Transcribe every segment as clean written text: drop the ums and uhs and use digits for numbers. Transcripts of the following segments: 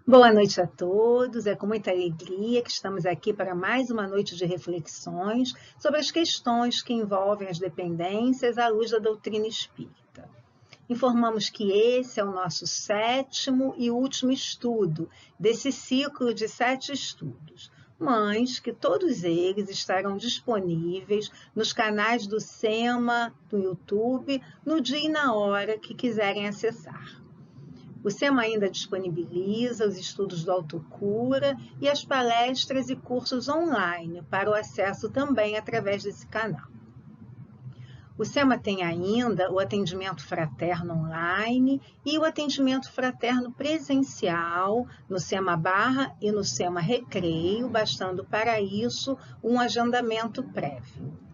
Boa noite a todos. É com muita alegria que estamos aqui para mais uma noite de reflexões sobre as questões que envolvem as dependências à luz da doutrina espírita. Informamos que esse é o nosso 7º e último estudo desse ciclo de 7 estudos, mas que todos eles estarão disponíveis nos canais do SEMA, do YouTube, no dia e na hora que quiserem acessar. O SEMA ainda disponibiliza os estudos do Autocura e as palestras e cursos online para o acesso também através desse canal. O SEMA tem ainda o atendimento fraterno online e o atendimento fraterno presencial no SEMA Barra e no SEMA Recreio, bastando para isso um agendamento prévio.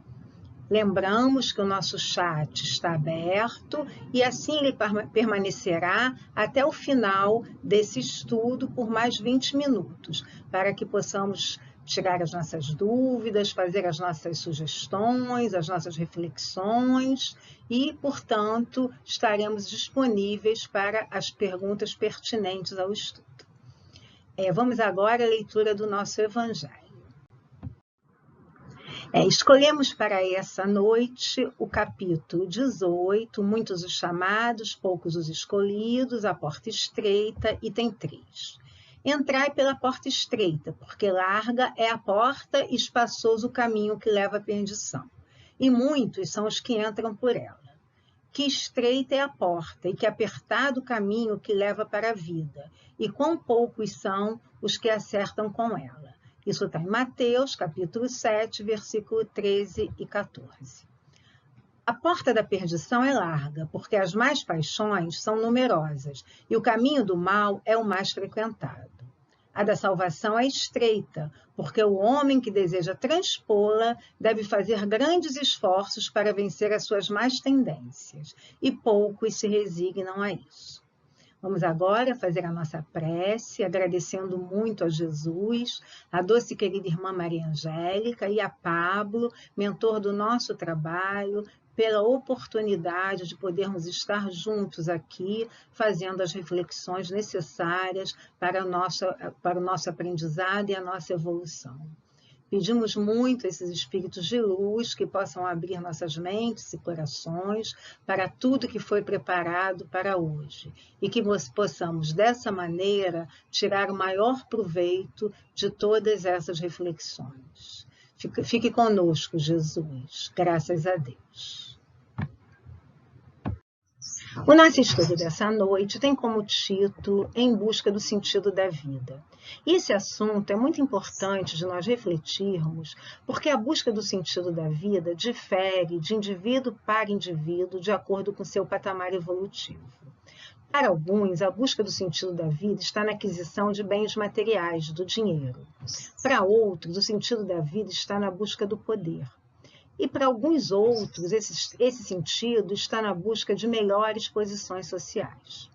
Lembramos que o nosso chat está aberto e assim ele permanecerá até o final desse estudo por mais 20 minutos, para que possamos tirar as nossas dúvidas, fazer as nossas sugestões, as nossas reflexões e, portanto, estaremos disponíveis para as perguntas pertinentes ao estudo. Vamos agora à leitura do nosso Evangelho. Escolhemos para essa noite o capítulo 18, muitos os chamados, poucos os escolhidos, a porta estreita, item 3. Entrai pela porta estreita, porque larga é a porta e espaçoso o caminho que leva à perdição, e muitos são os que entram por ela. Que estreita é a porta e que apertado o caminho que leva para a vida, e quão poucos são os que acertam com ela. Isso está em Mateus, capítulo 7, versículo 13 e 14. A porta da perdição é larga, porque as más paixões são numerosas, e o caminho do mal é o mais frequentado. A da salvação é estreita, porque o homem que deseja transpô-la deve fazer grandes esforços para vencer as suas más tendências, e poucos se resignam a isso. Vamos agora fazer a nossa prece, agradecendo muito a Jesus, a doce e querida irmã Maria Angélica e a Pablo, mentor do nosso trabalho, pela oportunidade de podermos estar juntos aqui, fazendo as reflexões necessárias para o nosso aprendizado e a nossa evolução. Pedimos muito a esses espíritos de luz que possam abrir nossas mentes e corações para tudo que foi preparado para hoje e que possamos, dessa maneira, tirar o maior proveito de todas essas reflexões. Fique conosco, Jesus. Graças a Deus. O nosso estudo dessa noite tem como título Em Busca do Sentido da Vida. E esse assunto é muito importante de nós refletirmos, porque a busca do sentido da vida difere de indivíduo para indivíduo de acordo com seu patamar evolutivo. Para alguns, a busca do sentido da vida está na aquisição de bens materiais, do dinheiro. Para outros, o sentido da vida está na busca do poder. E para alguns outros, esse sentido está na busca de melhores posições sociais.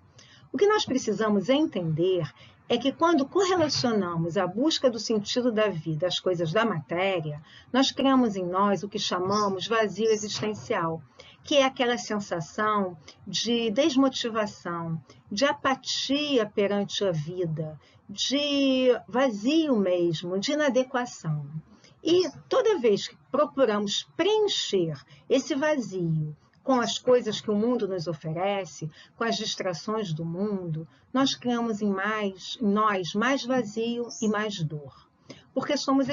O que nós precisamos entender é que quando correlacionamos a busca do sentido da vida às coisas da matéria, nós criamos em nós o que chamamos vazio existencial, que é aquela sensação de desmotivação, de apatia perante a vida, de vazio mesmo, de inadequação. E toda vez que procuramos preencher esse vazio com as coisas que o mundo nos oferece, com as distrações do mundo, nós criamos em nós mais vazio e mais dor. Porque somos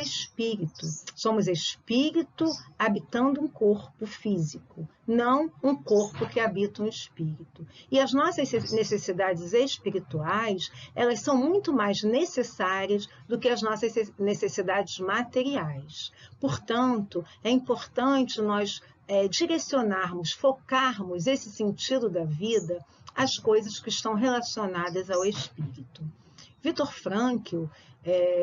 espírito habitando um corpo físico, não um corpo que habita um espírito. E as nossas necessidades espirituais, elas são muito mais necessárias do que as nossas necessidades materiais. Portanto, é importante nós direcionarmos, focarmos esse sentido da vida às coisas que estão relacionadas ao espírito. Viktor Frankl,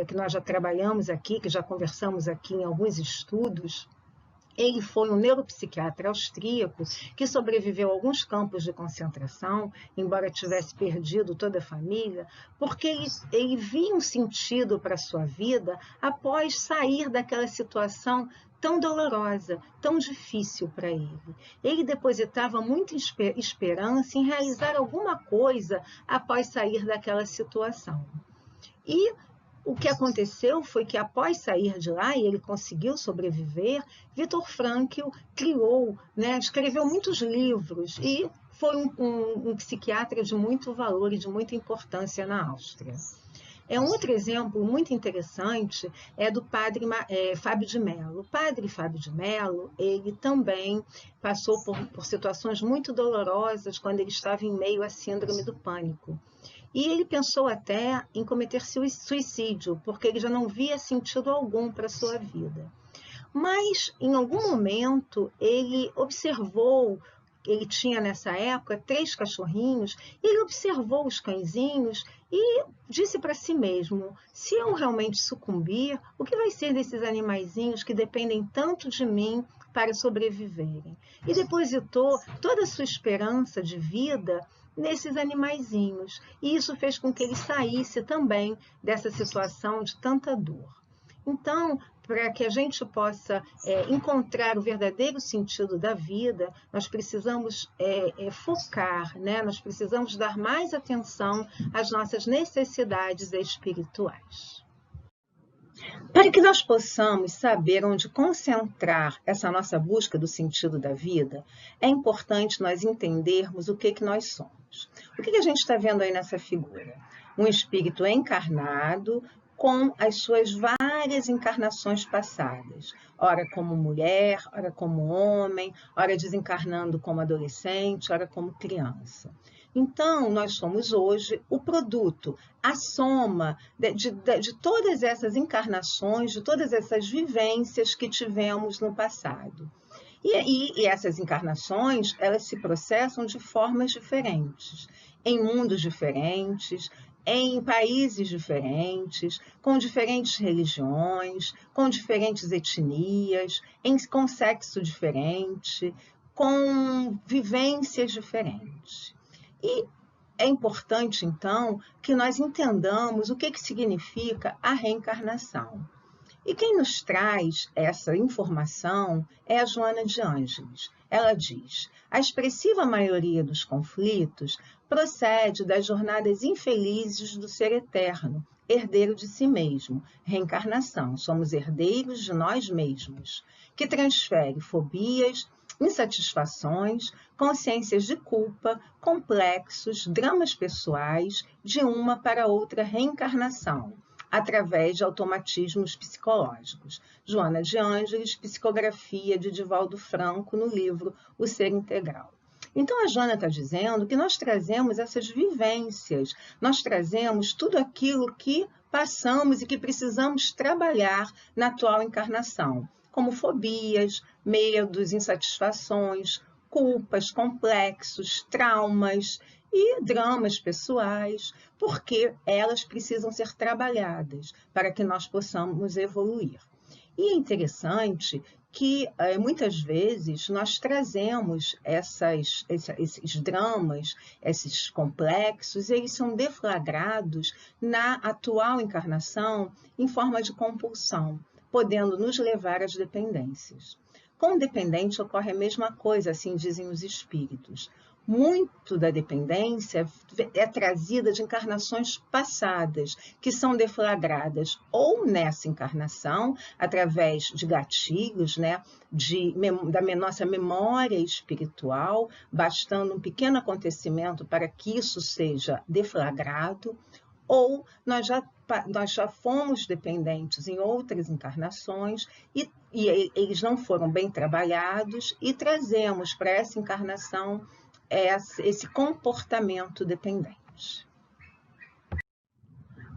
que nós já trabalhamos aqui, que já conversamos aqui em alguns estudos, ele foi um neuropsiquiatra austríaco que sobreviveu a alguns campos de concentração, embora tivesse perdido toda a família, porque ele via um sentido para a sua vida após sair daquela situação tão dolorosa, tão difícil para ele. Ele depositava muita esperança em realizar alguma coisa após sair daquela situação. E o que aconteceu foi que, após sair de lá, e ele conseguiu sobreviver, Viktor Frankl criou, né, escreveu muitos livros e foi um psiquiatra de muito valor e de muita importância na Áustria. Um outro exemplo muito interessante é do padre Fábio de Mello. O padre Fábio de Mello, ele também passou por situações muito dolorosas quando ele estava em meio à síndrome do pânico. E ele pensou até em cometer suicídio, porque ele já não via sentido algum para a sua vida. Mas, em algum momento, ele observou, ele tinha nessa época 3 cachorrinhos, ele observou os cãezinhos e disse para si mesmo: se eu realmente sucumbir, o que vai ser desses animaizinhos que dependem tanto de mim para sobreviverem? E depositou toda a sua esperança de vida nesses animaizinhos. E isso fez com que ele saísse também dessa situação de tanta dor. Então, para que a gente possa encontrar o verdadeiro sentido da vida, nós precisamos focar, né? Nós precisamos dar mais atenção às nossas necessidades espirituais. Para que nós possamos saber onde concentrar essa nossa busca do sentido da vida, é importante nós entendermos o que nós somos. O que a gente está vendo aí nessa figura? Um espírito encarnado com as suas várias encarnações passadas. Ora como mulher, ora como homem, ora desencarnando como adolescente, ora como criança. Então, nós somos hoje o produto, a soma de todas essas encarnações, de todas essas vivências que tivemos no passado. E essas encarnações, elas se processam de formas diferentes, em mundos diferentes, em países diferentes, com diferentes religiões, com diferentes etnias, com sexo diferente, com vivências diferentes. E é importante, então, que nós entendamos o que significa a reencarnação. E quem nos traz essa informação é a Joana de Ângeles. Ela diz: a expressiva maioria dos conflitos procede das jornadas infelizes do ser eterno, herdeiro de si mesmo, reencarnação, somos herdeiros de nós mesmos, que transfere fobias, insatisfações, consciências de culpa, complexos, dramas pessoais de uma para outra reencarnação, através de automatismos psicológicos. Joana de Ângeles, psicografia de Divaldo Franco, no livro O Ser Integral. Então, a Joana está dizendo que nós trazemos essas vivências, nós trazemos tudo aquilo que passamos e que precisamos trabalhar na atual encarnação, como fobias, medos, insatisfações, culpas, complexos, traumas e dramas pessoais, porque elas precisam ser trabalhadas para que nós possamos evoluir. E é interessante que muitas vezes nós trazemos esses dramas, esses complexos, eles são deflagrados na atual encarnação em forma de compulsão, podendo nos levar às dependências. Com o dependente ocorre a mesma coisa, assim dizem os espíritos. Muito da dependência é trazida de encarnações passadas, que são deflagradas ou nessa encarnação, através de gatilhos, né, da nossa memória espiritual, bastando um pequeno acontecimento para que isso seja deflagrado, ou nós já fomos dependentes em outras encarnações e eles não foram bem trabalhados e trazemos para essa encarnação esse comportamento dependente.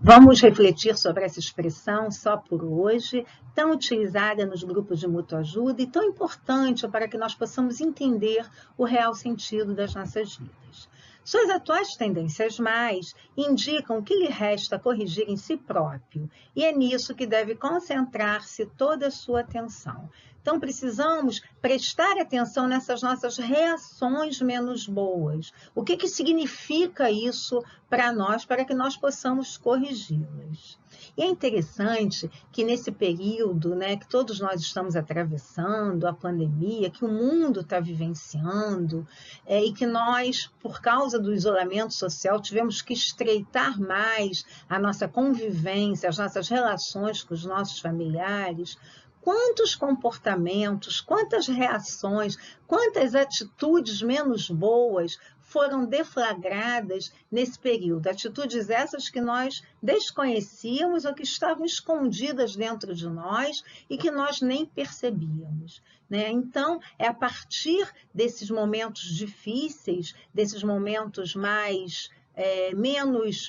Vamos refletir sobre essa expressão só por hoje, tão utilizada nos grupos de mútua ajuda e tão importante para que nós possamos entender o real sentido das nossas vidas. Suas atuais tendências mais indicam que lhe resta corrigir em si próprio, e é nisso que deve concentrar-se toda a sua atenção. Então, precisamos prestar atenção nessas nossas reações menos boas. O que significa isso para nós, para que nós possamos corrigi-las? E é interessante que nesse período, né, que todos nós estamos atravessando, a pandemia, que o mundo está vivenciando, e que nós, por causa do isolamento social, tivemos que estreitar mais a nossa convivência, as nossas relações com os nossos familiares. Quantos comportamentos, quantas reações, quantas atitudes menos boas foram deflagradas nesse período. Atitudes essas que nós desconhecíamos ou que estavam escondidas dentro de nós e que nós nem percebíamos, né? Então, é a partir desses momentos difíceis, desses momentos mais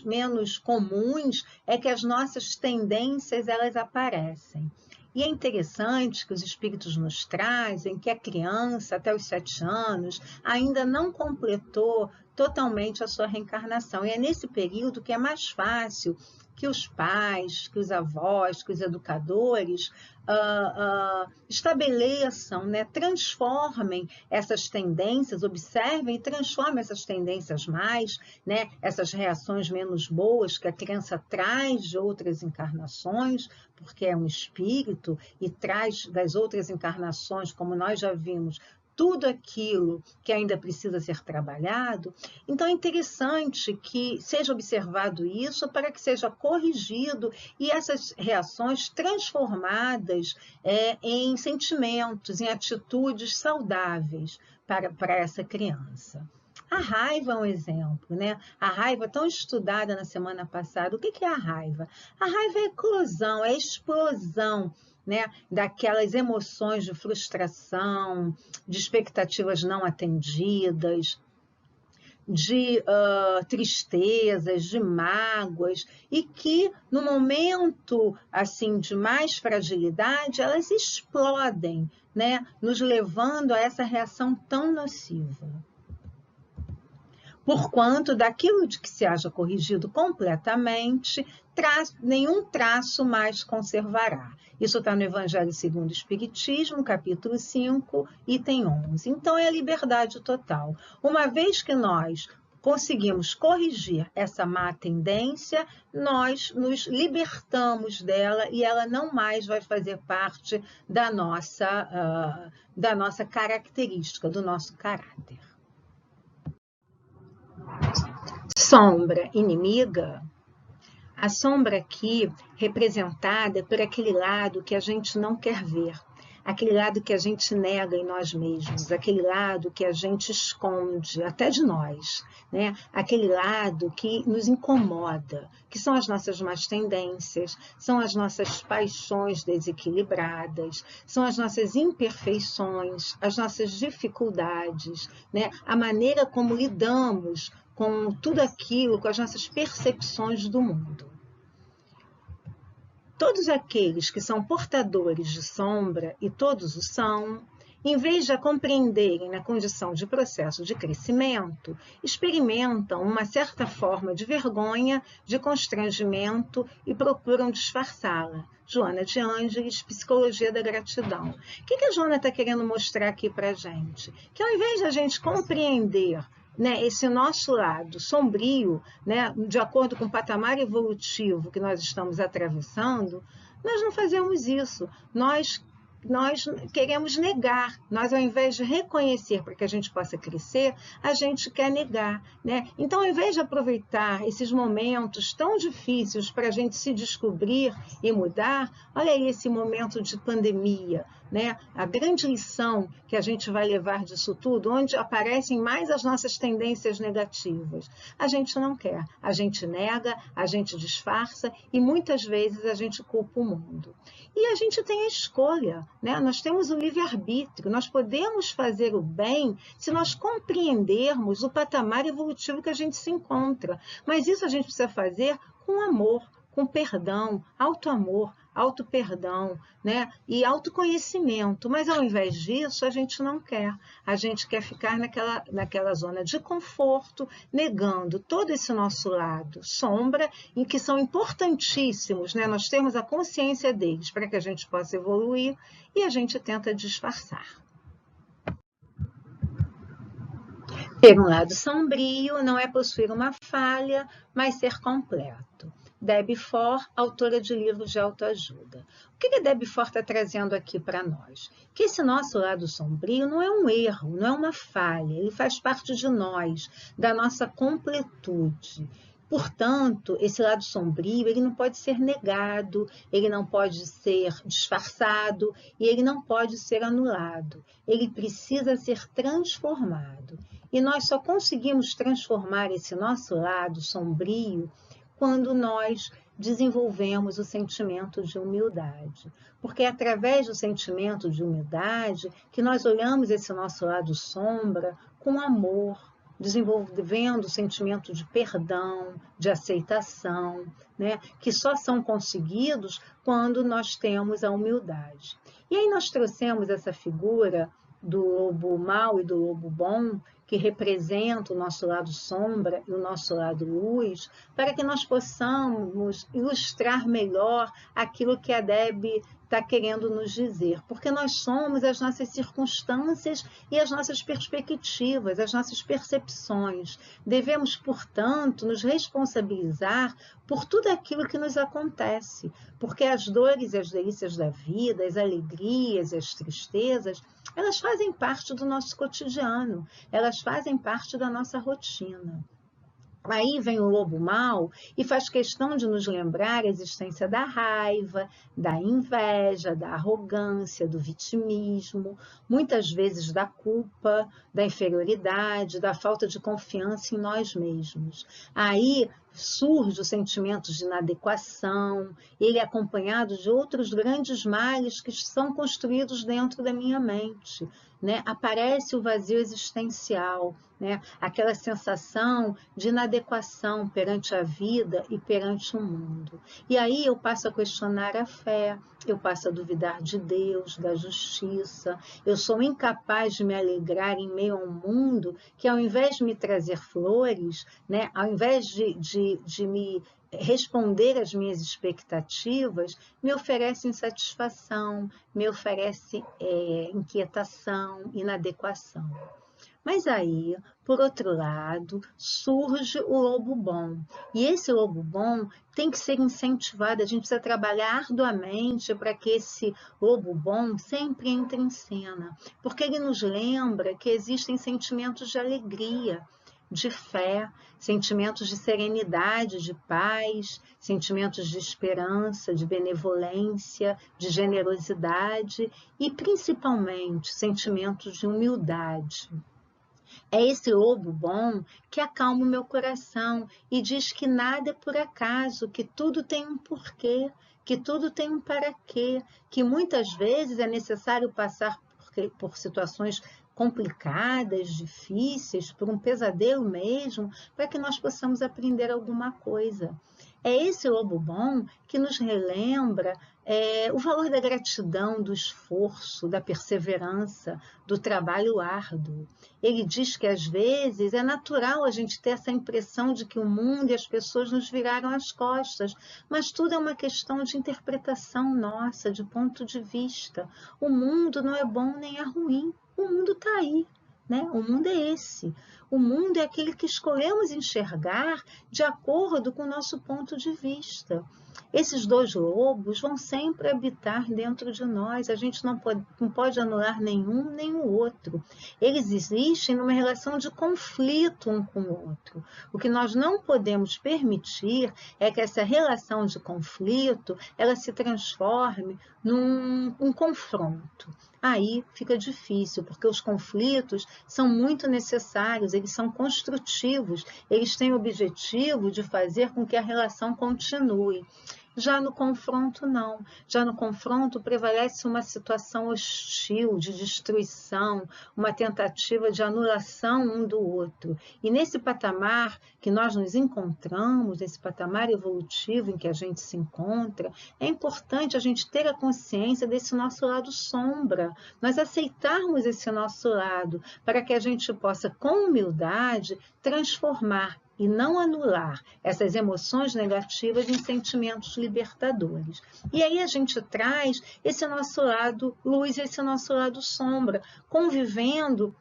menos comuns, é que as nossas tendências elas aparecem. E é interessante que os espíritos nos trazem que a criança, até os 7 anos, ainda não completou totalmente a sua reencarnação. E é nesse período que é mais fácil que os pais, que os avós, que os educadores estabeleçam, né, transformem essas tendências, observem e transformem essas tendências mais, né, essas reações menos boas que a criança traz de outras encarnações, porque é um espírito e traz das outras encarnações, como nós já vimos, tudo aquilo que ainda precisa ser trabalhado. Então, é interessante que seja observado isso para que seja corrigido e essas reações transformadas em sentimentos, em atitudes saudáveis para essa criança. A raiva é um exemplo, né? A raiva tão estudada na semana passada. O que é a raiva? A raiva é eclosão, é explosão, né, daquelas emoções de frustração, de expectativas não atendidas, de tristezas, de mágoas, e que no momento assim de mais fragilidade elas explodem, né, nos levando a essa reação tão nociva. Porquanto daquilo de que se haja corrigido completamente, nenhum traço mais conservará. Isso está no Evangelho segundo o Espiritismo, capítulo 5, item 11. Então, é a liberdade total. Uma vez que nós conseguimos corrigir essa má tendência, nós nos libertamos dela e ela não mais vai fazer parte da nossa característica, do nosso caráter. Sombra inimiga. A sombra aqui representada por aquele lado que a gente não quer ver, aquele lado que a gente nega em nós mesmos, aquele lado que a gente esconde até de nós, né? Aquele lado que nos incomoda, que são as nossas más tendências, são as nossas paixões desequilibradas, são as nossas imperfeições, as nossas dificuldades, né? A maneira como lidamos com tudo aquilo, com as nossas percepções do mundo. Todos aqueles que são portadores de sombra, e todos o são, em vez de a compreenderem na condição de processo de crescimento, experimentam uma certa forma de vergonha, de constrangimento e procuram disfarçá-la. Joana de Ângeles, Psicologia da Gratidão. O que a Joana está querendo mostrar aqui para a gente? Que ao invés de a gente compreender, né, esse nosso lado sombrio, né, de acordo com o patamar evolutivo que nós estamos atravessando, nós não fazemos isso. Nós queremos negar. Nós, ao invés de reconhecer para que a gente possa crescer, a gente quer negar, né? Então, ao invés de aproveitar esses momentos tão difíceis para a gente se descobrir e mudar, olha aí esse momento de pandemia, né? A grande lição que a gente vai levar disso tudo, onde aparecem mais as nossas tendências negativas. A gente não quer, a gente nega, a gente disfarça e muitas vezes a gente culpa o mundo. E a gente tem a escolha, né? Nós temos o livre-arbítrio, nós podemos fazer o bem se nós compreendermos o patamar evolutivo que a gente se encontra. Mas isso a gente precisa fazer com amor, com perdão, auto-amor, auto-perdão, né? E autoconhecimento. Mas, ao invés disso, a gente não quer. A gente quer ficar naquela zona de conforto, negando todo esse nosso lado sombra, em que são importantíssimos, né? Nós temos a consciência deles para que a gente possa evoluir e a gente tenta disfarçar. Ter um lado sombrio não é possuir uma falha, mas ser completo. Debbie Ford, autora de livros de autoajuda. O que a Debbie Ford está trazendo aqui para nós? Que esse nosso lado sombrio não é um erro, não é uma falha, ele faz parte de nós, da nossa completude. Portanto, esse lado sombrio, ele não pode ser negado, ele não pode ser disfarçado e ele não pode ser anulado. Ele precisa ser transformado. E nós só conseguimos transformar esse nosso lado sombrio quando nós desenvolvemos o sentimento de humildade. Porque é através do sentimento de humildade que nós olhamos esse nosso lado sombra com amor, desenvolvendo o sentimento de perdão, de aceitação, né? Que só são conseguidos quando nós temos a humildade. E aí nós trouxemos essa figura do lobo mau e do lobo bom, que representa o nosso lado sombra e o nosso lado luz, para que nós possamos ilustrar melhor aquilo que a Debbie está querendo nos dizer, porque nós somos as nossas circunstâncias e as nossas perspectivas, as nossas percepções. Devemos, portanto, nos responsabilizar por tudo aquilo que nos acontece, porque as dores e as delícias da vida, as alegrias e as tristezas, elas fazem parte do nosso cotidiano, elas fazem parte da nossa rotina. Aí vem o lobo mau e faz questão de nos lembrar a existência da raiva, da inveja, da arrogância, do vitimismo, muitas vezes da culpa, da inferioridade, da falta de confiança em nós mesmos. Aí surge o sentimento de inadequação, ele é acompanhado de outros grandes males que são construídos dentro da minha mente, né? Aparece o vazio existencial, né? Aquela sensação de inadequação perante a vida e perante o mundo. E aí eu passo a questionar a fé, eu passo a duvidar de Deus, da justiça, eu sou incapaz de me alegrar em meio a um mundo que, ao invés de me trazer flores, né? Ao invés de me responder às minhas expectativas, me oferece insatisfação, me oferece inquietação, inadequação. Mas aí, por outro lado, surge o lobo bom. E esse lobo bom tem que ser incentivado, a gente precisa trabalhar arduamente para que esse lobo bom sempre entre em cena, porque ele nos lembra que existem sentimentos de alegria, de fé, sentimentos de serenidade, de paz, sentimentos de esperança, de benevolência, de generosidade e, principalmente, sentimentos de humildade. É esse lobo bom que acalma o meu coração e diz que nada é por acaso, que tudo tem um porquê, que tudo tem um para quê, que muitas vezes é necessário passar por situações complicadas, difíceis, por um pesadelo mesmo, para que nós possamos aprender alguma coisa. É esse lobo bom que nos relembra o valor da gratidão, do esforço, da perseverança, do trabalho árduo. Ele diz que, às vezes, é natural a gente ter essa impressão de que o mundo e as pessoas nos viraram as costas, mas tudo é uma questão de interpretação nossa, de ponto de vista. O mundo não é bom nem é ruim, o mundo está aí. Né? O mundo é esse. O mundo é aquele que escolhemos enxergar de acordo com o nosso ponto de vista. Esses dois lobos vão sempre habitar dentro de nós. A gente não pode anular nenhum nem o outro. Eles existem numa relação de conflito um com o outro. O que nós não podemos permitir é que essa relação de conflito ela se transforme num confronto. Aí fica difícil, porque os conflitos são muito necessários, eles são construtivos, eles têm o objetivo de fazer com que a relação continue. Já no confronto, não. Já no confronto prevalece uma situação hostil, de destruição, uma tentativa de anulação um do outro. E nesse patamar que nós nos encontramos, nesse patamar evolutivo em que a gente se encontra, é importante a gente ter a consciência desse nosso lado sombra, nós aceitarmos esse nosso lado, para que a gente possa, com humildade, transformar e não anular essas emoções negativas em sentimentos libertadores. E aí a gente traz esse nosso lado luz, esse nosso lado sombra, convivendo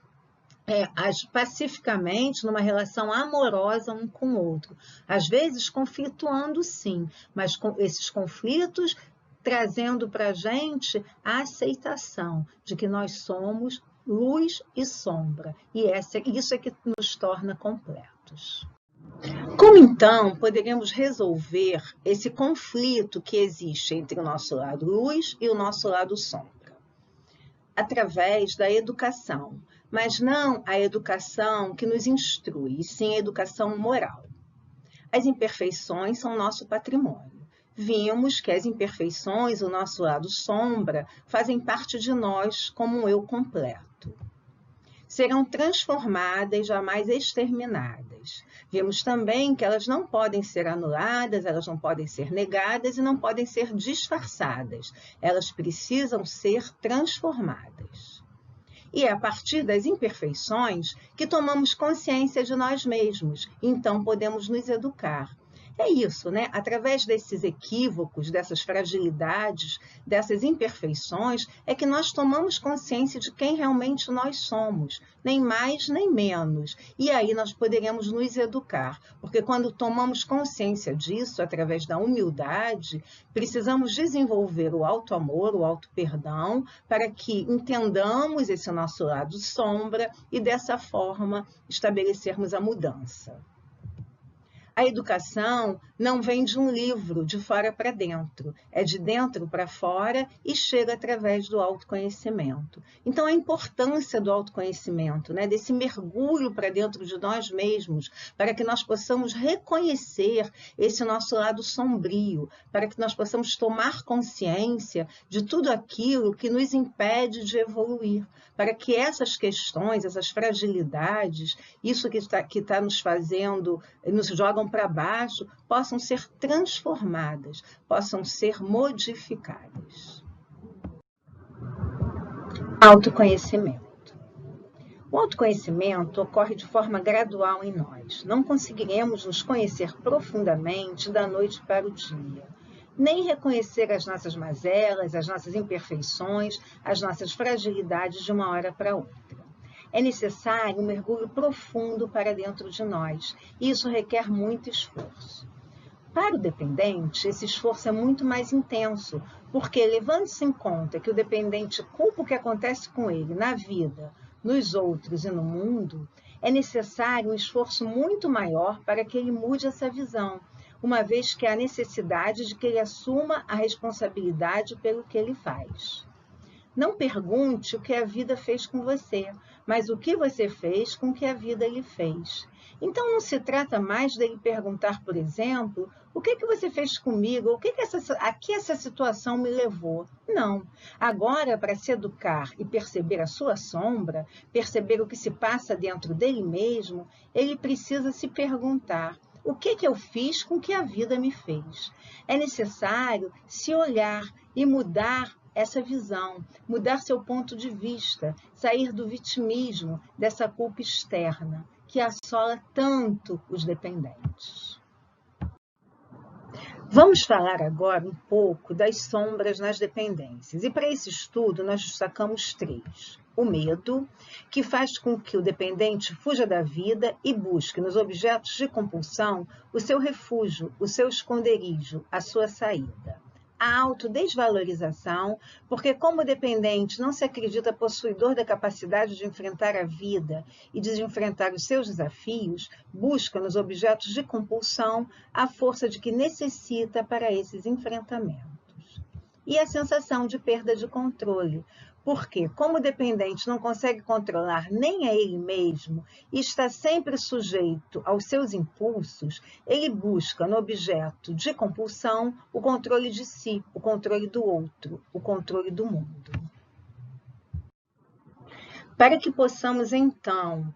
pacificamente, numa relação amorosa um com o outro. Às vezes conflituando sim, mas com esses conflitos trazendo para a gente a aceitação de que nós somos luz e sombra. E isso é que nos torna completos. Como então poderíamos resolver esse conflito que existe entre o nosso lado luz e o nosso lado sombra? Através da educação, mas não a educação que nos instrui, e sim a educação moral. As imperfeições são nosso patrimônio. Vimos que as imperfeições, o nosso lado sombra, fazem parte de nós como um eu completo. Serão transformadas, jamais exterminadas. Vimos também que elas não podem ser anuladas, elas não podem ser negadas e não podem ser disfarçadas. Elas precisam ser transformadas. E é a partir das imperfeições que tomamos consciência de nós mesmos, então podemos nos educar. É isso, né? Através desses equívocos, dessas fragilidades, dessas imperfeições, é que nós tomamos consciência de quem realmente nós somos, nem mais nem menos. E aí nós poderemos nos educar, porque quando tomamos consciência disso, através da humildade, precisamos desenvolver o auto-amor, o auto-perdão, para que entendamos esse nosso lado sombra e, dessa forma, estabelecermos a mudança. A educação não vem de um livro, de fora para dentro, é de dentro para fora e chega através do autoconhecimento. Então, a importância do autoconhecimento, né, desse mergulho para dentro de nós mesmos, para que nós possamos reconhecer esse nosso lado sombrio, para que nós possamos tomar consciência de tudo aquilo que nos impede de evoluir, para que essas questões, essas fragilidades, isso que está nos fazendo, nos jogam para baixo, possam ser transformadas, possam ser modificadas. Autoconhecimento. O autoconhecimento ocorre de forma gradual em nós. Não conseguiremos nos conhecer profundamente da noite para o dia, nem reconhecer as nossas mazelas, as nossas imperfeições, as nossas fragilidades de uma hora para outra. É necessário um mergulho profundo para dentro de nós, e isso requer muito esforço. Para o dependente, esse esforço é muito mais intenso, porque, levando-se em conta que o dependente culpa o que acontece com ele na vida, nos outros e no mundo, é necessário um esforço muito maior para que ele mude essa visão, uma vez que há necessidade de que ele assuma a responsabilidade pelo que ele faz. Não pergunte o que a vida fez com você, mas o que você fez com o que a vida lhe fez. Então, não se trata mais dele perguntar, por exemplo, o que você fez comigo, a que essa situação me levou. Não. Agora, para se educar e perceber a sua sombra, perceber o que se passa dentro dele mesmo, ele precisa se perguntar: o que eu fiz com o que a vida me fez? É necessário se olhar e mudar essa visão, mudar seu ponto de vista, sair do vitimismo, dessa culpa externa, que assola tanto os dependentes. Vamos falar agora um pouco das sombras nas dependências. E para esse estudo, nós destacamos 3. O medo, que faz com que o dependente fuja da vida e busque nos objetos de compulsão o seu refúgio, o seu esconderijo, a sua saída. A autodesvalorização, porque como o dependente não se acredita possuidor da capacidade de enfrentar a vida e de enfrentar os seus desafios, busca nos objetos de compulsão a força de que necessita para esses enfrentamentos. E a sensação de perda de controle, Porque, como o dependente não consegue controlar nem a ele mesmo e está sempre sujeito aos seus impulsos, ele busca no objeto de compulsão o controle de si, o controle do outro, o controle do mundo. Para que possamos, então,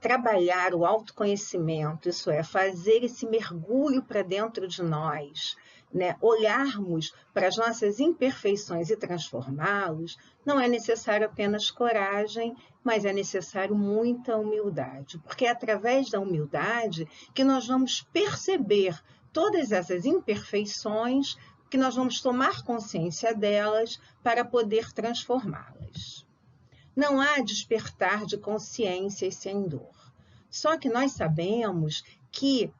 trabalhar o autoconhecimento, isso é, fazer esse mergulho para dentro de nós, né? Olharmos para as nossas imperfeições e transformá-los, não é necessário apenas coragem, mas é necessário muita humildade, porque é através da humildade que nós vamos perceber todas essas imperfeições, que nós vamos tomar consciência delas para poder transformá-las. Não há despertar de consciências sem dor. Só que nós sabemos que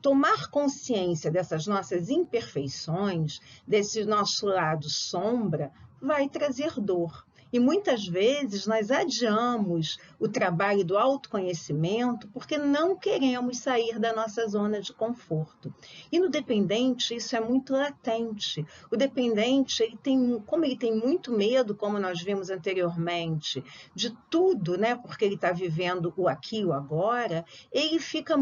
tomar consciência dessas nossas imperfeições, desse nosso lado sombra, vai trazer dor. E muitas vezes nós adiamos o trabalho do autoconhecimento porque não queremos sair da nossa zona de conforto. E no dependente isso é muito latente. O dependente, como ele tem muito medo, como nós vimos anteriormente, de tudo, né? Porque ele está vivendo o aqui e o agora, ele fica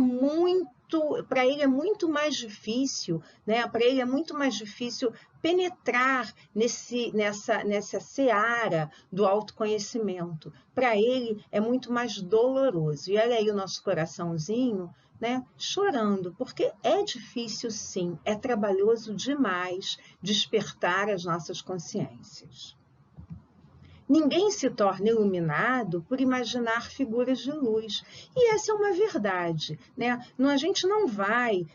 para ele é muito mais difícil, né? Para ele é muito mais difícil penetrar nessa seara do autoconhecimento. Para ele é muito mais doloroso. E olha aí o nosso coraçãozinho, né, chorando, porque é difícil sim, é trabalhoso demais despertar as nossas consciências. Ninguém se torna iluminado por imaginar figuras de luz. E essa é uma verdade, né? A gente não vai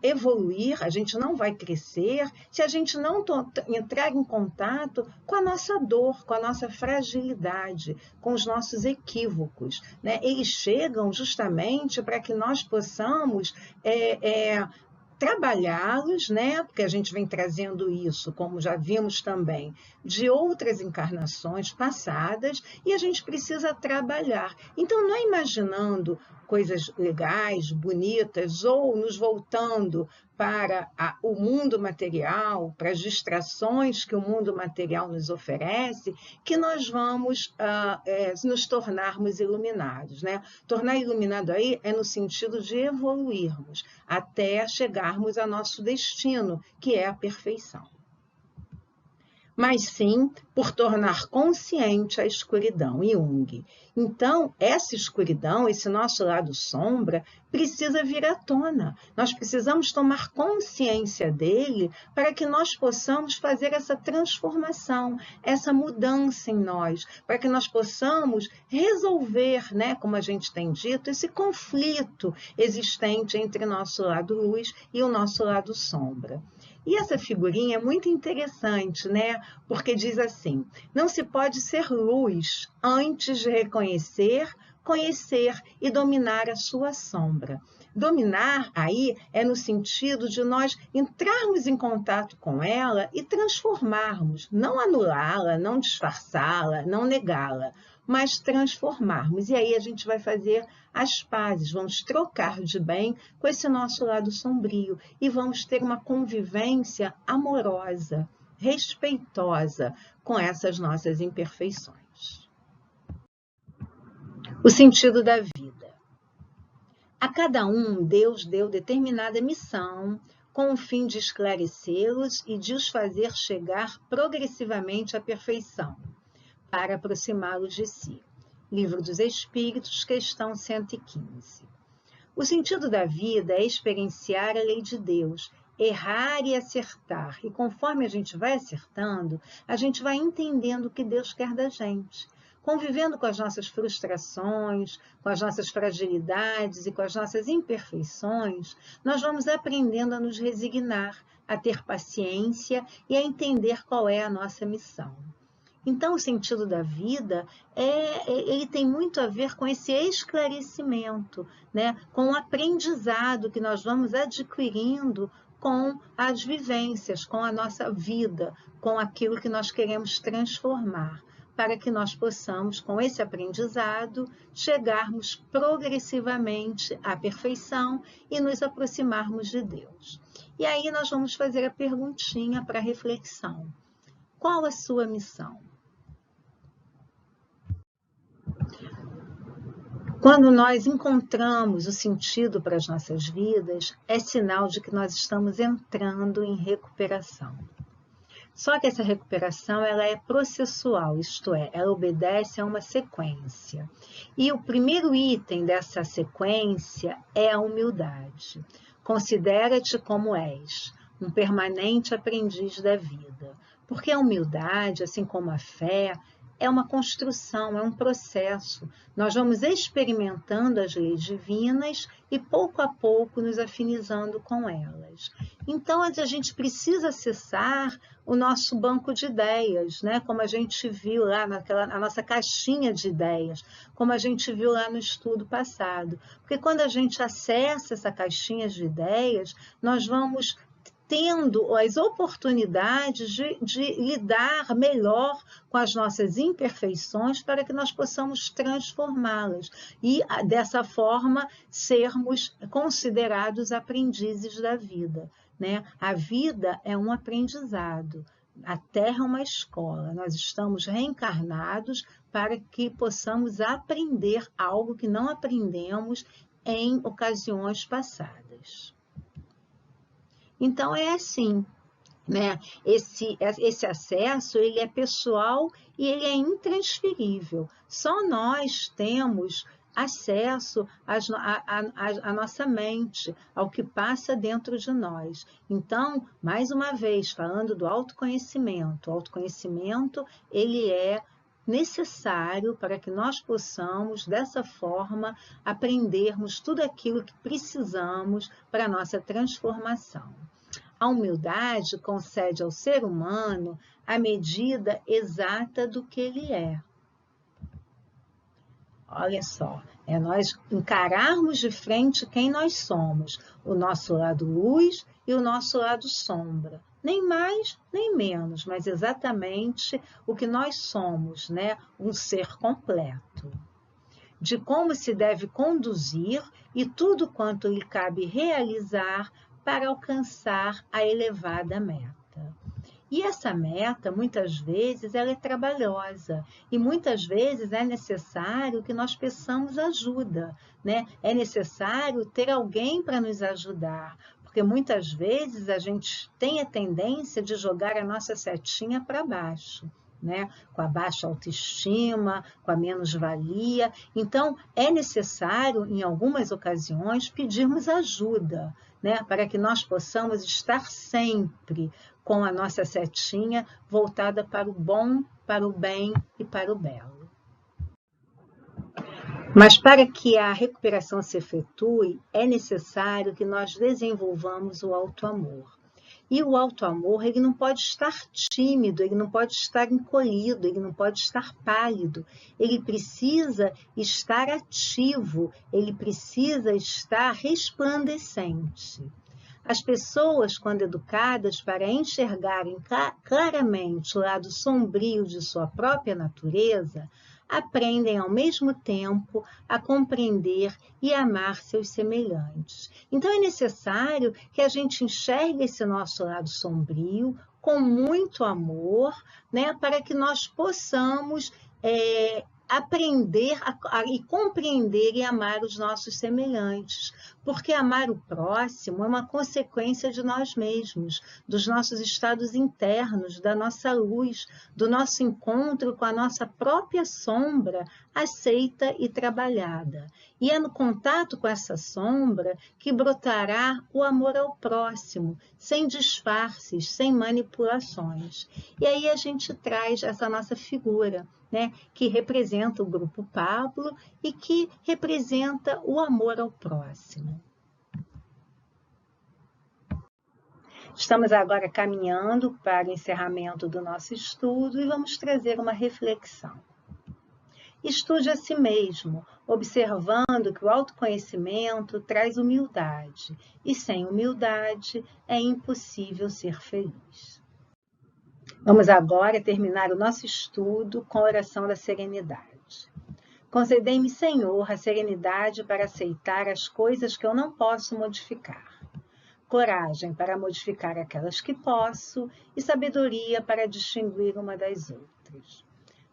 evoluir, a gente não vai crescer se a gente não entrar em contato com a nossa dor, com a nossa fragilidade, com os nossos equívocos, né? Eles chegam justamente para que nós possamos trabalhá-los, né? Porque a gente vem trazendo isso, como já vimos também, de outras encarnações passadas, e a gente precisa trabalhar. Então, não é imaginando coisas legais, bonitas, ou nos voltando para o mundo material, para as distrações que o mundo material nos oferece, que nós vamos nos tornarmos iluminados, né? Tornar iluminado aí é no sentido de evoluirmos até chegarmos ao nosso destino, que é a perfeição. Mas sim por tornar consciente a escuridão, Jung. Então, essa escuridão, esse nosso lado sombra, precisa vir à tona. Nós precisamos tomar consciência dele para que nós possamos fazer essa transformação, essa mudança em nós, para que nós possamos resolver, né, como a gente tem dito, esse conflito existente entre o nosso lado luz e o nosso lado sombra. E essa figurinha é muito interessante, né? Porque diz assim: não se pode ser luz antes de reconhecer, conhecer e dominar a sua sombra. Dominar aí é no sentido de nós entrarmos em contato com ela e transformarmos, não anulá-la, não disfarçá-la, não negá-la, mas transformarmos. E aí a gente vai fazer as pazes, vamos trocar de bem com esse nosso lado sombrio e vamos ter uma convivência amorosa, respeitosa com essas nossas imperfeições. O sentido da vida. A cada um, Deus deu determinada missão com o fim de esclarecê-los e de os fazer chegar progressivamente à perfeição, para aproximá-los de si. Livro dos Espíritos, questão 115. O sentido da vida é experienciar a lei de Deus, errar e acertar. E conforme a gente vai acertando, a gente vai entendendo o que Deus quer da gente. Convivendo com as nossas frustrações, com as nossas fragilidades e com as nossas imperfeições, nós vamos aprendendo a nos resignar, a ter paciência e a entender qual é a nossa missão. Então, o sentido da vida, ele tem muito a ver com esse esclarecimento, né? Com o aprendizado que nós vamos adquirindo com as vivências, com a nossa vida, com aquilo que nós queremos transformar, para que nós possamos, com esse aprendizado, chegarmos progressivamente à perfeição e nos aproximarmos de Deus. E aí nós vamos fazer a perguntinha para reflexão. Qual a sua missão? Quando nós encontramos o sentido para as nossas vidas, é sinal de que nós estamos entrando em recuperação. Só que essa recuperação ela é processual, isto é, ela obedece a uma sequência. E o primeiro item dessa sequência é a humildade. Considera-te como és, um permanente aprendiz da vida. Porque a humildade, assim como a fé, é uma construção, é um processo. Nós vamos experimentando as leis divinas e pouco a pouco nos afinizando com elas. Então, a gente precisa acessar o nosso banco de ideias, né? Como a gente viu lá a nossa caixinha de ideias, como a gente viu lá no estudo passado. Porque quando a gente acessa essa caixinha de ideias, nós vamos tendo as oportunidades de lidar melhor com as nossas imperfeições para que nós possamos transformá-las e, dessa forma, sermos considerados aprendizes da vida, né? A vida é um aprendizado, a Terra é uma escola, nós estamos reencarnados para que possamos aprender algo que não aprendemos em ocasiões passadas. Então, é assim, né? Esse acesso ele é pessoal e ele é intransferível. Só nós temos acesso à nossa mente, ao que passa dentro de nós. Então, mais uma vez, falando do autoconhecimento, o autoconhecimento ele é necessário para que nós possamos, dessa forma, aprendermos tudo aquilo que precisamos para a nossa transformação. A humildade concede ao ser humano a medida exata do que ele é. Olha só, é nós encararmos de frente quem nós somos, o nosso lado luz e o nosso lado sombra. Nem mais, nem menos, mas exatamente o que nós somos, né? Um ser completo. De como se deve conduzir e tudo quanto lhe cabe realizar para alcançar a elevada meta. E essa meta, muitas vezes, ela é trabalhosa e muitas vezes é necessário que nós peçamos ajuda, né? É necessário ter alguém para nos ajudar, porque muitas vezes a gente tem a tendência de jogar a nossa setinha para baixo, né? Com a baixa autoestima, com a menos-valia. Então, é necessário, em algumas ocasiões, pedirmos ajuda, né? Para que nós possamos estar sempre com a nossa setinha voltada para o bom, para o bem e para o belo. Mas para que a recuperação se efetue, é necessário que nós desenvolvamos o auto-amor. E o auto-amor, ele não pode estar tímido, ele não pode estar encolhido, ele não pode estar pálido. Ele precisa estar ativo, ele precisa estar resplandecente. As pessoas, quando educadas para enxergarem claramente o lado sombrio de sua própria natureza, aprendem ao mesmo tempo a compreender e amar seus semelhantes. Então, é necessário que a gente enxergue esse nosso lado sombrio com muito amor, né, para que nós possamos aprender e compreender e amar os nossos semelhantes, porque amar o próximo é uma consequência de nós mesmos, dos nossos estados internos, da nossa luz, do nosso encontro com a nossa própria sombra aceita e trabalhada. E é no contato com essa sombra que brotará o amor ao próximo, sem disfarces, sem manipulações. E aí a gente traz essa nossa figura, né, que representa o grupo Pablo e que representa o amor ao próximo. Estamos agora caminhando para o encerramento do nosso estudo e vamos trazer uma reflexão. Estude a si mesmo, observando que o autoconhecimento traz humildade, e sem humildade é impossível ser feliz. Vamos agora terminar o nosso estudo com a oração da serenidade. Concedei-me, Senhor, a serenidade para aceitar as coisas que eu não posso modificar. coragem para modificar aquelas que posso e sabedoria para distinguir uma das outras.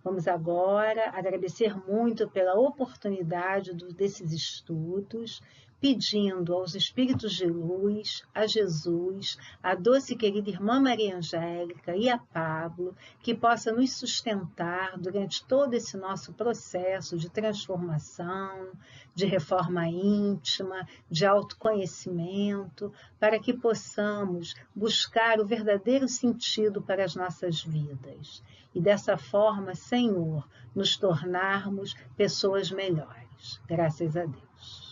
Vamos agora agradecer muito pela oportunidade desses estudos, pedindo aos Espíritos de Luz, a Jesus, a doce e querida Irmã Maria Angélica e a Pablo, que possa nos sustentar durante todo esse nosso processo de transformação, de reforma íntima, de autoconhecimento, para que possamos buscar o verdadeiro sentido para as nossas vidas. E dessa forma, Senhor, nos tornarmos pessoas melhores. Graças a Deus.